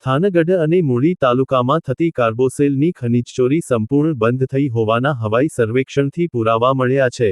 થાનગઢ અને મૂળી તાલુકામાં થતી કાર્બોસેલની ખનીજચોરી સંપૂર્ણ બંધ થઈ હોવાના હવાઈ સર્વેક્ષણથી પુરાવા મળ્યા છે.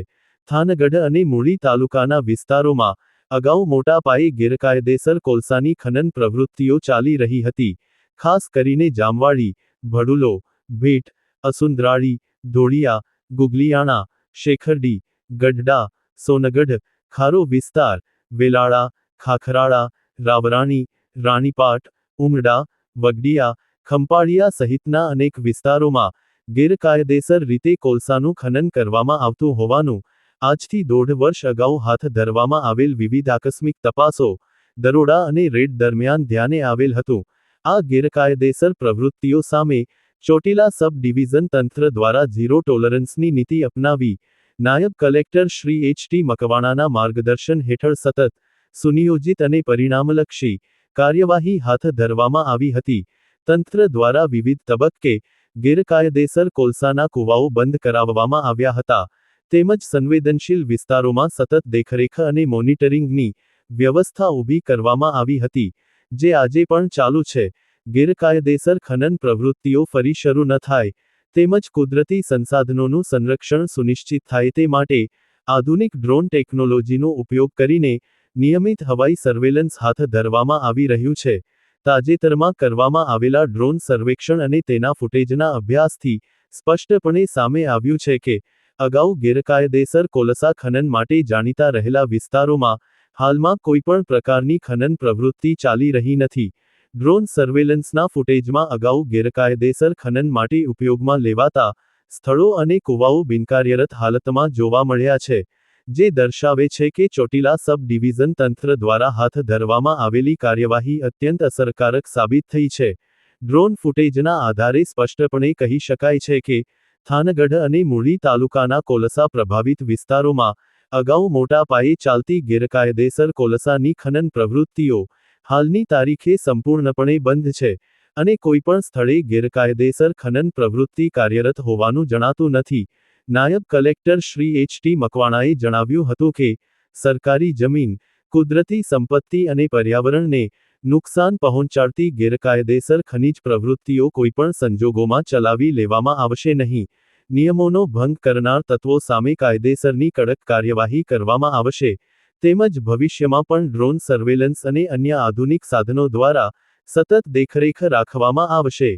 થાનગઢ અને મૂળી તાલુકાના વિસ્તારોમાં અગાઉ મોટા પાયે ગેરકાયદેસર કોલસાની ખનન પ્રવૃત્તિઓ ચાલી રહી હતી. ખાસ કરીને જામવાડી, ભડુલો, ભેટ, અસુંદરાળી, ધોળિયા, ગુગલિયાણા, શેખરડી, ગઢડા, સોનગઢ, ખારો વિસ્તાર, વેલાળા, ખાખરાળા, રાવરાણી, રાણીપાટ, ઉમરડા, વગડિયા, ખંપાળિયા સહિતના અનેક વિસ્તારોમાં ગેરકાયદેસર રીતે કોલસાનું ખનન કરવામાં આવતું હોવાનું આજથી 1.5 વર્ષ અગાઉ હાથ ધરવામાં આવેલ વિવિધ આકસ્મિક તપાસો, દરોડા અને રેડ દરમિયાન ધ્યાને આવેલ હતું. આ ગેરકાયદેસર પ્રવૃત્તિઓ સામે ચોટીલા સબ ડિવિઝન તંત્ર દ્વારા ઝીરો ટોલરન્સની નીતિ અપનાવી નાયબ કલેક્ટર શ્રી એચ.ટી. મકવાણાના માર્ગદર્શન હેઠળ સતત, સુનિયોજિત અને પરિણામલક્ષી કાર્યવાહી હાથ ધરવામાં આવી હતી. તંત્ર દ્વારા વિવિધ તબક્કે ગેરકાયદેસર કોલસાના કૂવાઓ બંધ કરાવવામાં આવ્યા હતા. તેમજ સંવેદનશીલ વિસ્તારોમાં સતત દેખરેખ અને મોનિટરિંગની વ્યવસ્થા ઊભી કરવામાં આવી હતી, જે આજે પણ ચાલુ છે. ગેરકાયદેસર ખનન પ્રવૃત્તિઓ ફરી શરૂ ન થાય, તેમજ કુદરતી સંસાધનોનું સંરક્ષણ સુનિશ્ચિત થાય તે માટે આધુનિક ડ્રોન ટેકનોલોજીનો ઉપયોગ કરીને નિયમિત હવાઈ સર્વેલન્સ હાથ ધરવામાં આવી રહ્યું છે. તાજેતરમાં કરવામાં આવેલા ડ્રોન સર્વેક્ષણ અને તેના ફૂટેજના અભ્યાસથી સ્પષ્ટપણે સામે આવ્યું છે કે અગાઉ ગેરકાયદેસર કોલસા ખનન માટે જાણીતા રહેલા વિસ્તારોમાં હાલમાં કોઈપણ પ્રકારની ખનન પ્રવૃત્તિ ચાલી રહી નથી. ડ્રોન સર્વેલન્સના ફૂટેજમાં અગાઉ ગેરકાયદેસર ખનન માટે ઉપયોગમાં લેવાતા સ્થળો અને કૂવાઓ બિનકાર્યરત હાલતમાં જોવા મળ્યા છે, જે દર્શાવે છે કે ચોટીલા સબ ડિવિઝન તંત્ર દ્વારા હાથ ધરવામાં આવેલી કાર્યવાહી અત્યંત અસરકારક સાબિત થઈ છે. ડ્રોન ફૂટેજના આધારે સ્પષ્ટપણે કહી શકાય છે કે થાનગઢ અને મૂળી તાલુકાના કોલસા પ્રભાવિત વિસ્તારોમાં અગાઉ મોટા પાયે ચાલતી ગેરકાયદેસર કોલસાની ખનન પ્રવૃત્તિઓ હાલની તારીખે સંપૂર્ણપણે બંધ છે, અને કોઈપણ સ્થળે ગેરકાયદેસર ખનન પ્રવૃત્તિ કાર્યરત હોવાનું જણાતું નથી. નાયબ કલેક્ટર શ્રી એચ.ટી. મકવાણાએ જણાવ્યું હતું કે સરકારી જમીન, કુદરતી સંપત્તિ અને પર્યાવરણને નુકસાન પહોંચાડતી ગેરકાયદેસર ખનીજ પ્રવૃત્તિઓ કોઈપણ સંજોગોમાં ચલાવી લેવામાં આવશે નહીં. નિયમોનો ભંગ કરનાર તત્વો સામે કાયદેસરની કડક કાર્યવાહી કરવામાં આવશે. તેમજ ભવિષ્યમાં પણ ડ્રોન સર્વેલન્સ અને અન્ય આધુનિક સાધનો દ્વારા સતત દેખરેખ રાખવામાં આવશે.